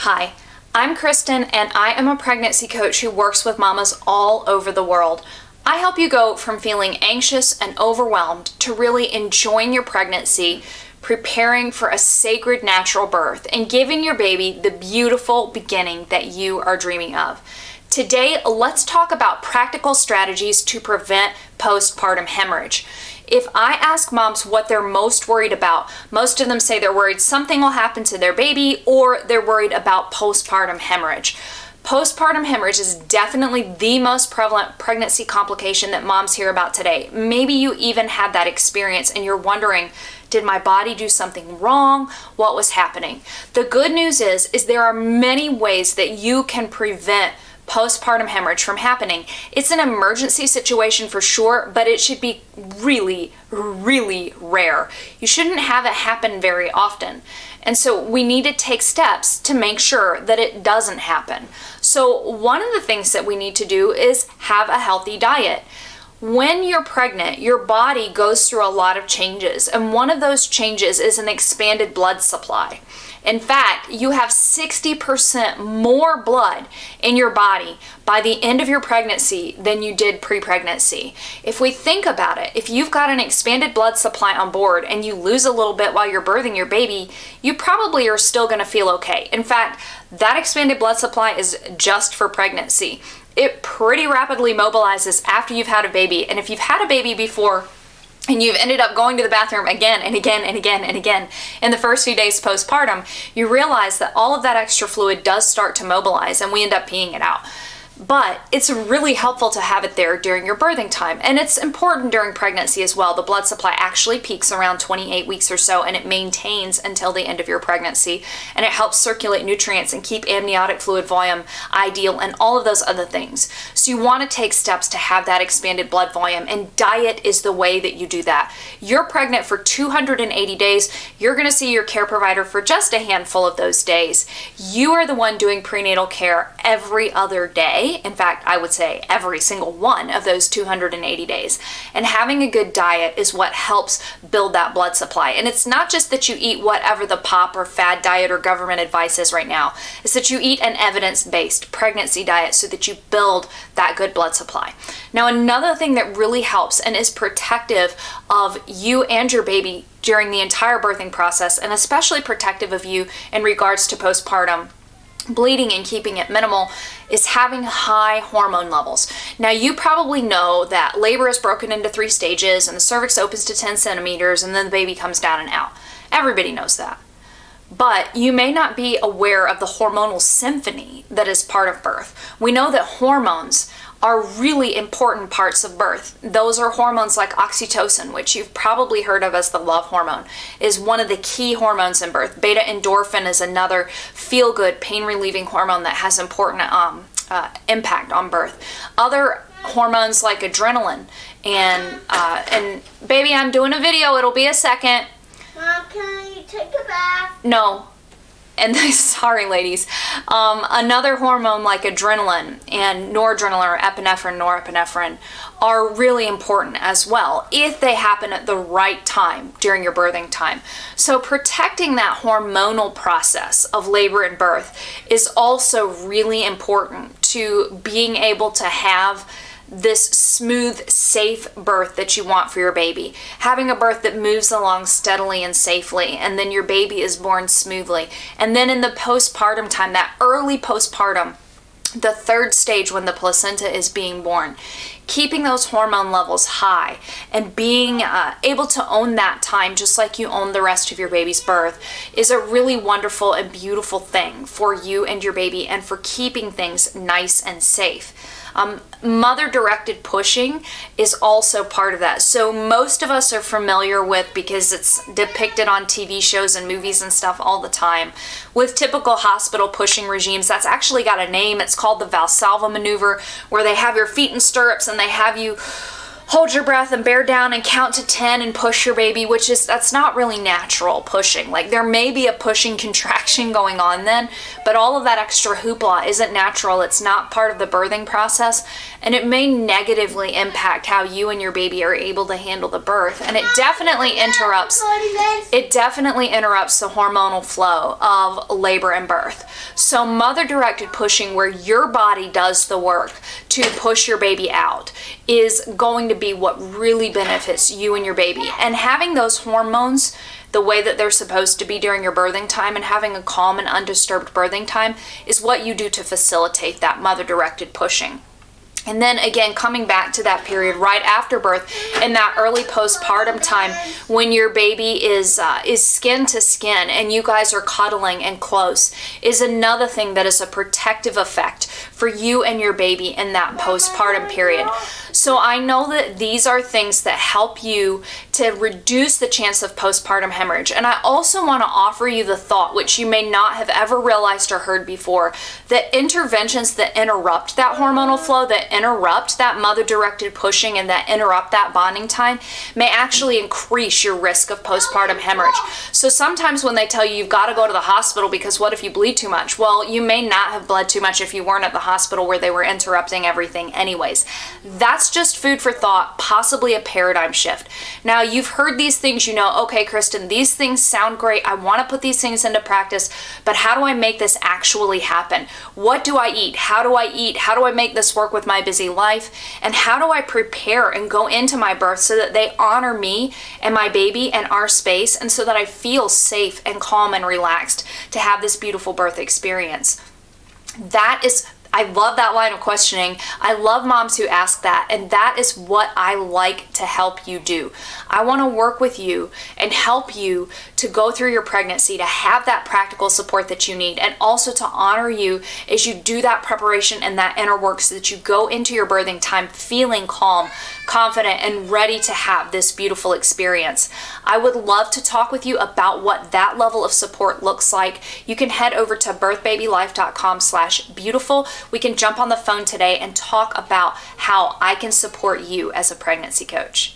Hi, I'm Kristen and I am a pregnancy coach who works with mamas all over the world. I help you go from feeling anxious and overwhelmed to really enjoying your pregnancy, preparing for a sacred natural birth, and giving your baby the beautiful beginning that you are dreaming of. Today, let's talk about practical strategies to prevent postpartum hemorrhage. If I ask moms what they're most worried about, most of them say they're worried something will happen to their baby or they're worried about postpartum hemorrhage. Postpartum hemorrhage is definitely the most prevalent pregnancy complication that moms hear about today. Maybe you even had that experience and you're wondering, did my body do something wrong? What was happening? The good news is there are many ways that you can prevent postpartum hemorrhage from happening. It's an emergency situation for sure, but it should be really, really rare. You shouldn't have it happen very often. And so we need to take steps to make sure that it doesn't happen. So one of the things that we need to do is have a healthy diet. When you're pregnant, your body goes through a lot of changes, and one of those changes is an expanded blood supply. In fact, you have 60% more blood in your body by the end of your pregnancy than you did pre-pregnancy. If we think about it, if you've got an expanded blood supply on board and you lose a little bit while you're birthing your baby, you probably are still going to feel okay. In fact, that expanded blood supply is just for pregnancy. It pretty rapidly mobilizes after you've had a baby. And if you've had a baby before, and you've ended up going to the bathroom again and again and again and again in the first few days postpartum, you realize that all of that extra fluid does start to mobilize and we end up peeing it out. But it's really helpful to have it there during your birthing time. And it's important during pregnancy as well. The blood supply actually peaks around 28 weeks or so, and it maintains until the end of your pregnancy. And it helps circulate nutrients and keep amniotic fluid volume ideal and all of those other things. So you want to take steps to have that expanded blood volume, and diet is the way that you do that. You're pregnant for 280 days. You're going to see your care provider for just a handful of those days. You are the one doing prenatal care every other day. In fact, I would say every single one of those 280 days. And having a good diet is what helps build that blood supply. And it's not just that you eat whatever the pop or fad diet or government advice is right now. It's that you eat an evidence-based pregnancy diet so that you build that good blood supply. Now, another thing that really helps and is protective of you and your baby during the entire birthing process, and especially protective of you in regards to postpartum bleeding and keeping it minimal, is having high hormone levels. Now, you probably know that labor is broken into 3 stages and the cervix opens to 10 centimeters and then the baby comes down and out. Everybody knows that. But you may not be aware of the hormonal symphony that is part of birth. We know that hormones are really important parts of birth. Those are hormones like oxytocin, which you've probably heard of as the love hormone, is one of the key hormones in birth. Beta endorphin is another feel-good, pain-relieving hormone that has important impact on birth. Other hormones like adrenaline and baby, I'm doing a video. It'll be a second. Mom, can you take a bath? No. And sorry, ladies. Another hormone like adrenaline and noradrenaline or epinephrine, norepinephrine are really important as well if they happen at the right time during your birthing time. So protecting that hormonal process of labor and birth is also really important to being able to have this smooth, safe birth that you want for your baby. Having a birth that moves along steadily and safely, and then your baby is born smoothly. And then in the postpartum time, that early postpartum, the 3rd stage when the placenta is being born, keeping those hormone levels high and being able to own that time just like you own the rest of your baby's birth is a really wonderful and beautiful thing for you and your baby and for keeping things nice and safe. Mother-directed pushing is also part of that. So most of us are familiar with, because it's depicted on TV shows and movies and stuff all the time, with typical hospital pushing regimes. That's actually got a name. It's called the Valsalva maneuver, where they have your feet in stirrups and they have you hold your breath and bear down and count to 10 and push your baby, that's not really natural pushing. Like, there may be a pushing contraction going on then, but all of that extra hoopla isn't natural. It's not part of the birthing process, and it may negatively impact how you and your baby are able to handle the birth. And it definitely interrupts the hormonal flow of labor and birth. So mother-directed pushing, where your body does the work to push your baby out, is going to be what really benefits you and your baby. And having those hormones the way that they're supposed to be during your birthing time, and having a calm and undisturbed birthing time, is what you do to facilitate that mother-directed pushing. And then again, coming back to that period right after birth, in that early postpartum time, when your baby is skin to skin and you guys are cuddling and close, is another thing that is a protective effect for you and your baby in that postpartum period. So I know that these are things that help you to reduce the chance of postpartum hemorrhage. And I also want to offer you the thought, which you may not have ever realized or heard before, that interventions that interrupt that hormonal flow, that interrupt that mother-directed pushing, and that interrupt that bonding time, may actually increase your risk of postpartum hemorrhage. So sometimes when they tell you you've got to go to the hospital because what if you bleed too much? Well, you may not have bled too much if you weren't at the hospital where they were interrupting everything anyways. That's just food for thought, possibly a paradigm shift. Now, you've heard these things, you know, okay, Kristen, these things sound great. I want to put these things into practice, but how do I make this actually happen? What do I eat? How do I eat? How do I make this work with my busy life? And how do I prepare and go into my birth so that they honor me and my baby and our space, and so that I feel safe and calm and relaxed to have this beautiful birth experience? I love that line of questioning. I love moms who ask that, and that is what I like to help you do. I want to work with you and help you to go through your pregnancy, to have that practical support that you need, and also to honor you as you do that preparation and that inner work, so that you go into your birthing time feeling calm, confident, and ready to have this beautiful experience. I would love to talk with you about what that level of support looks like. You can head over to birthbabylife.com/beautiful. We can jump on the phone today and talk about how I can support you as a pregnancy coach.